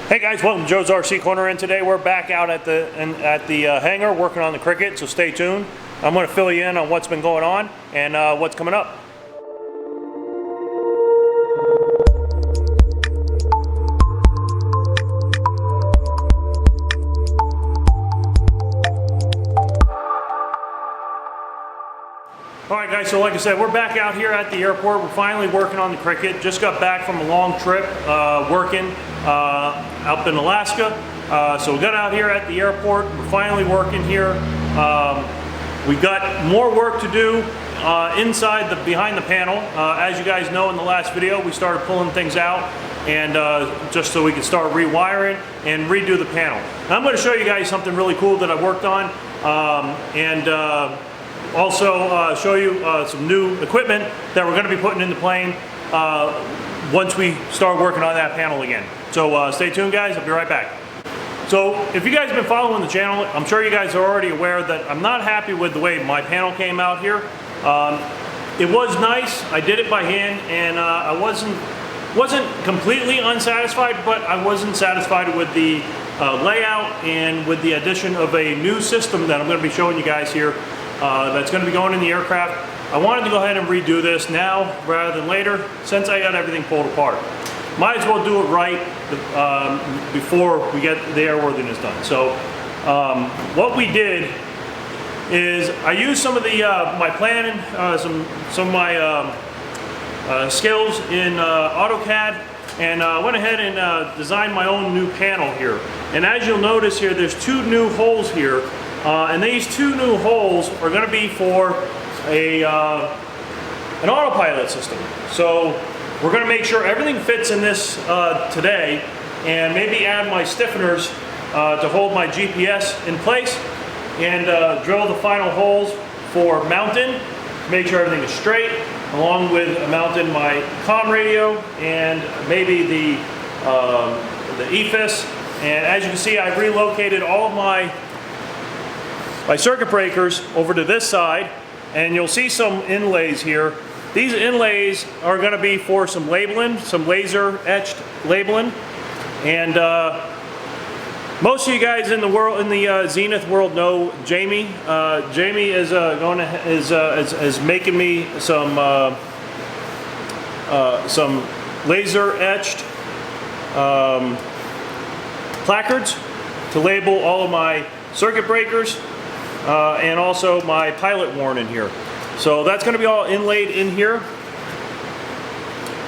Hey guys, welcome to Joe's RC Corner, and today we're back out at the hangar working on the Cricket, so stay tuned. I'm going to fill you in on what's been going on and what's coming up. Alright guys, so like I said, we're back out here at the airport. We're finally working on the Cricket. Just got back from a long trip working up in Alaska. So we got out here at the airport. We're finally working here. We got more work to do inside behind the panel. As you guys know, in the last video, we started pulling things out and just so we can start rewiring and redo the panel. Now, I'm going to show you guys something really cool that I worked on also show you some new equipment that we're going to be putting in the plane once we start working on that panel again. So stay tuned guys, I'll be right back. So if you guys have been following the channel, I'm sure you guys are already aware that I'm not happy with the way my panel came out here. It was nice, I did it by hand, and I wasn't completely unsatisfied, but I wasn't satisfied with the layout and with the addition of a new system that I'm going to be showing you guys here. That's going to be going in the aircraft. I wanted to go ahead and redo this now rather than later, since I got everything pulled apart. Might as well do it right before we get the airworthiness done. So what we did is I used some of the my planning, some of my skills in AutoCAD, and went ahead and designed my own new panel here. And as you'll notice here, there's two new holes here. And these two new holes are going to be for an autopilot system. So we're going to make sure everything fits in this today, and maybe add my stiffeners to hold my GPS in place, and drill the final holes for mounting, make sure everything is straight, along with mounting my comm radio and maybe the EFIS. And as you can see, I've relocated all of my circuit breakers over to this side, and you'll see some inlays here. These inlays are going to be for some labeling, some laser etched labeling, and most of you guys in the world, in the Zenith world, know Jamie. Jamie is is making me some laser etched placards to label all of my circuit breakers. And also my pilot warning here. So that's going to be all inlaid in here.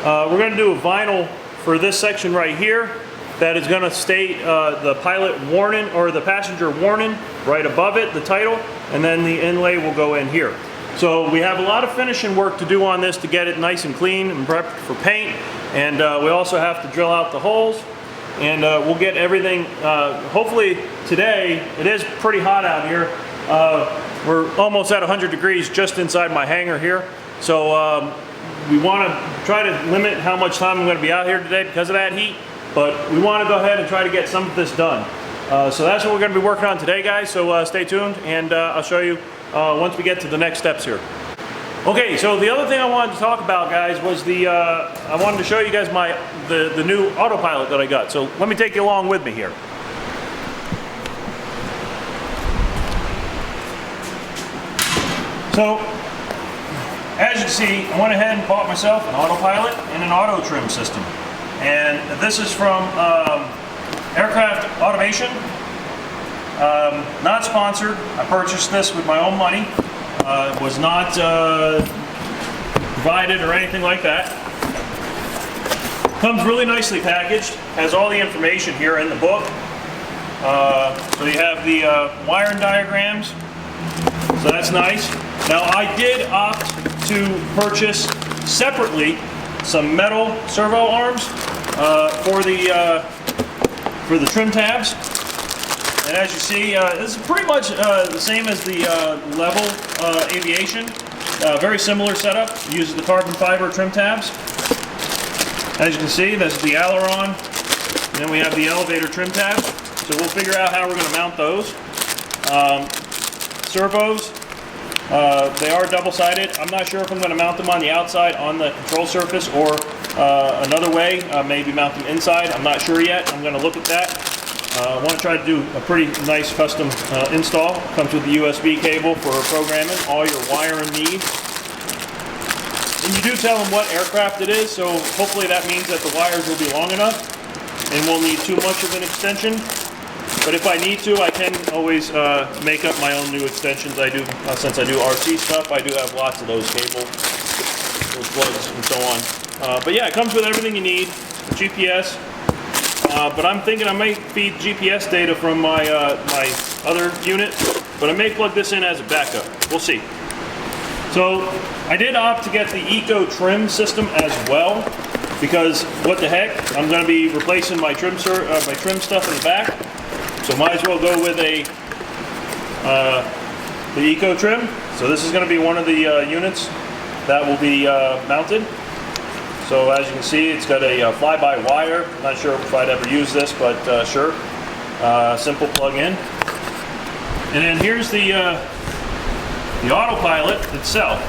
We're going to do a vinyl for this section right here that is going to state the pilot warning or the passenger warning right above it, the title, and then the inlay will go in here. So we have a lot of finishing work to do on this to get it nice and clean and prepped for paint, and we also have to drill out the holes, and we'll get everything hopefully today. It is pretty hot out here. We're almost at 100 degrees just inside my hangar here. So we want to try to limit how much time I'm going to be out here today because of that heat. But we want to go ahead and try to get some of this done. So that's what we're going to be working on today, guys. So stay tuned, and I'll show you once we get to the next steps here. Okay, so the other thing I wanted to talk about, guys, was I wanted to show you guys the new autopilot that I got. So let me take you along with me here. So, as you can see, I went ahead and bought myself an autopilot and an auto trim system. And this is from Aircraft Automation. Not sponsored. I purchased this with my own money. Was not provided or anything like that. Comes really nicely packaged. Has all the information here in the book. So you have the wiring diagrams. So that's nice. Now I did opt to purchase separately some metal servo arms for the trim tabs. And as you see, this is pretty much the same as the Level Aviation. Very similar setup. Uses the carbon fiber trim tabs. As you can see, this is the aileron. And then we have the elevator trim tabs. So we'll figure out how we're going to mount those. Servos. They are double-sided. I'm not sure if I'm going to mount them on the outside on the control surface or another way, maybe mount them inside. I'm not sure yet. I'm going to look at that. I want to try to do a pretty nice custom install. Comes with the USB cable for programming, all your wiring needs. And you do tell them what aircraft it is, so hopefully that means that the wires will be long enough and won't need too much of an extension. But if I need to, I can always make up my own new extensions. I do, since I do RC stuff, I do have lots of those cables, those plugs, and so on. But yeah, it comes with everything you need, GPS. But I'm thinking I might feed GPS data from my my other unit, but I may plug this in as a backup. We'll see. So I did opt to get the Eco trim system as well, because what the heck, I'm going to be replacing my trim stuff in the back, so might as well go with the Eco trim. So this is going to be one of the units that will be mounted. So as you can see, it's got a fly-by-wire. I'm not sure if I'd ever use this, but sure. Simple plug-in. And then here's the autopilot itself.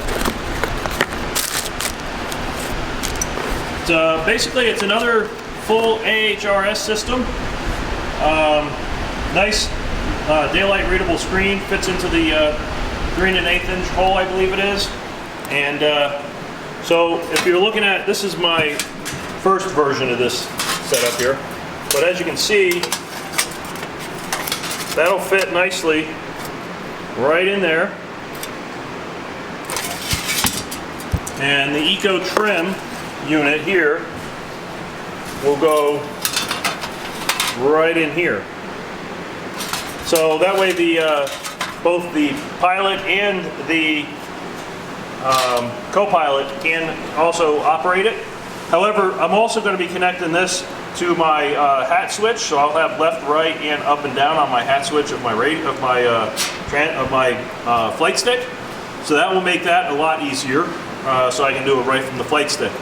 Basically, it's another full AHRS system. Nice daylight readable screen. Fits into the 3 1/8 inch hole, I believe it is. And so if you're looking at, this is my first version of this setup here, but as you can see, that'll fit nicely right in there. And the Eco trim unit here will go right in here. So that way the both the pilot and the co-pilot can also operate it. However, I'm also going to be connecting this to my hat switch, so I'll have left, right, and up and down on my hat switch of my flight stick. So that will make that a lot easier, so I can do it right from the flight stick,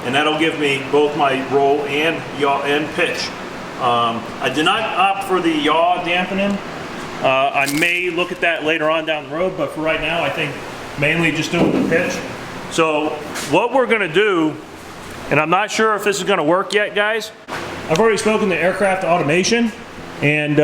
and that'll give me both my roll and yaw and pitch. I did not opt for the yaw dampening. I may look at that later on down the road, but for right now, I think mainly just doing the pitch. So what we're going to do, and I'm not sure if this is going to work yet, guys. I've already spoken to Aircraft Automation, and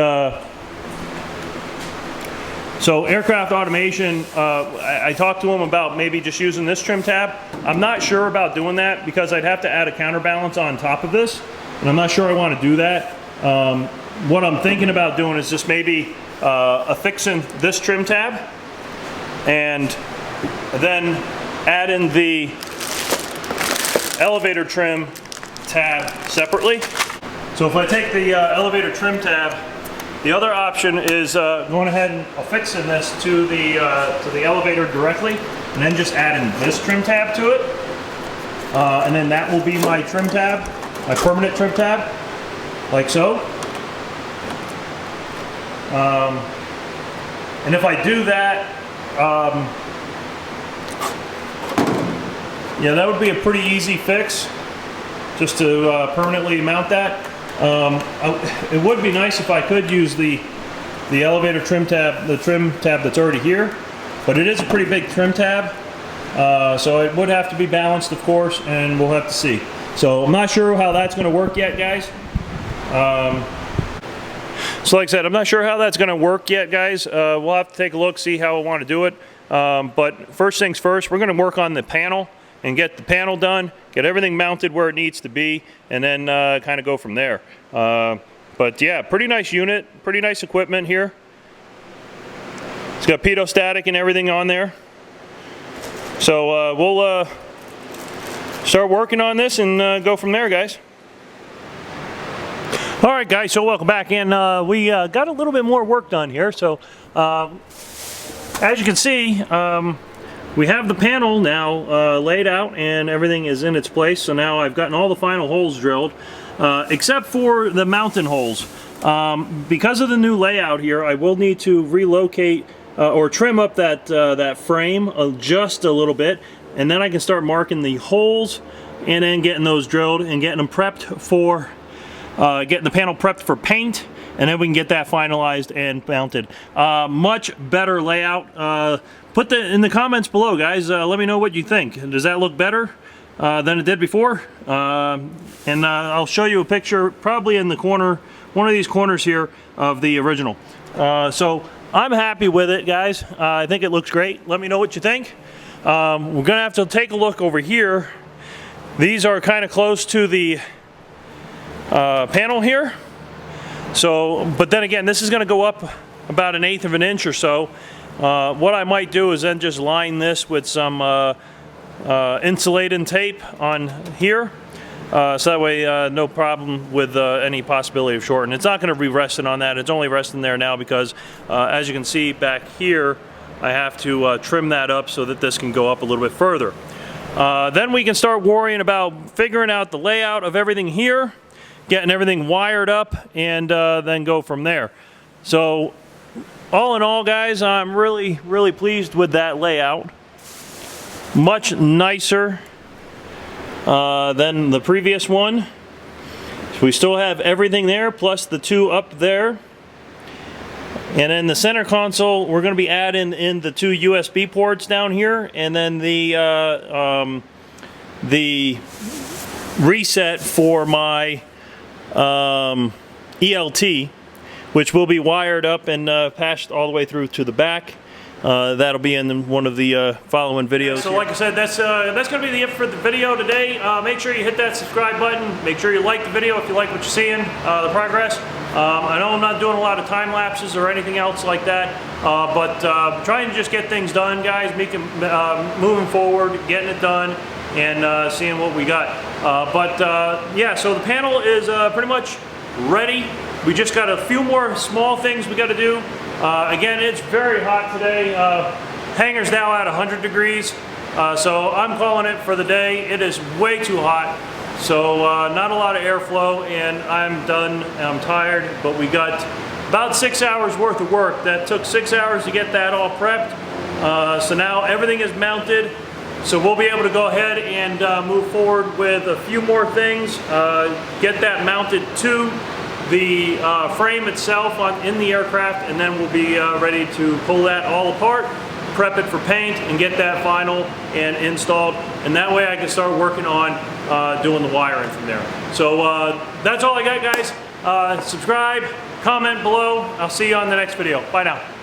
so Aircraft Automation, I talked to them about maybe just using this trim tab. I'm not sure about doing that because I'd have to add a counterbalance on top of this, and I'm not sure I want to do that. What I'm thinking about doing is just maybe affixing this trim tab, and then add in the elevator trim tab separately. So if I take the elevator trim tab, the other option is going ahead and affixing this to the elevator directly, and then just adding this trim tab to it. And then that will be my trim tab, my permanent trim tab, like so. And if I do that, yeah, that would be a pretty easy fix, just to permanently mount that. It would be nice if I could use the elevator trim tab, the trim tab that's already here, but it is a pretty big trim tab, so it would have to be balanced, of course, and we'll have to see. So I'm not sure how that's going to work yet, guys. So like I said, I'm not sure how that's going to work yet, guys. We'll have to take a look, see how I want to do it. But first things first, we're going to work on the panel and get the panel done, get everything mounted where it needs to be, and then kind of go from there. But yeah, pretty nice unit, pretty nice equipment here. It's got pitot-static and everything on there. So we'll start working on this and go from there, guys. All right, guys, so welcome back, and we got a little bit more work done here. So as you can see, we have the panel now laid out and everything is in its place. So now I've gotten all the final holes drilled, except for the mountain holes. Because of the new layout here, I will need to relocate or trim up that frame just a little bit, and then I can start marking the holes and then getting those drilled and getting them prepped for getting the panel prepped for paint, and then we can get that finalized and mounted. Much better layout. Put that in the comments below, guys. Let me know what you think. Does that look better? than it did before. And I'll show you a picture probably in the corner, one of these corners here, of the original. So I'm happy with it, guys. I think it looks great. Let me know what you think. We're gonna have to take a look over here. These are kind of close to the panel here. So, but then again, this is gonna go up about 1/8 of an inch or so. What I might do is then just line this with some insulating tape on here. So that way no problem with any possibility of shorting. It's not going to be resting on that. It's only resting there now because as you can see back here, I have to trim that up so that this can go up a little bit further. Then we can start worrying about figuring out the layout of everything here, getting everything wired up, and then go from there. So all in all, guys, I'm really pleased with that layout. Much nicer than the previous one. So we still have everything there, plus the two up there. And in the center console, we're going to be adding in the two USB ports down here, and then the reset for my ELT, which will be wired up and passed all the way through to the back. That'll be in one of the following videos. So like I said, that's going to be it for the video today. Make sure you hit that subscribe button. Make sure you like the video if you like what you're seeing, the progress. I know I'm not doing a lot of time lapses or anything else like that, but trying to just get things done, guys, moving forward, getting it done, and seeing what we got. Yeah, so the panel is pretty much ready. We just got a few more small things we got to do. Again, it's very hot today. Hangar's now at 100 degrees, so I'm calling it for the day. It is way too hot, so not a lot of airflow, and I'm done and I'm tired, but we got about 6 hours worth of work. That took 6 hours to get that all prepped. So now everything is mounted, so we'll be able to go ahead and move forward with a few more things, get that mounted to the frame itself in the aircraft, and then we'll be ready to pull that all apart, prep it for paint, and get that final and installed, and that way I can start working on doing the wiring from there. So that's all I got, guys. Subscribe, comment below. I'll see you on the next video. Bye now.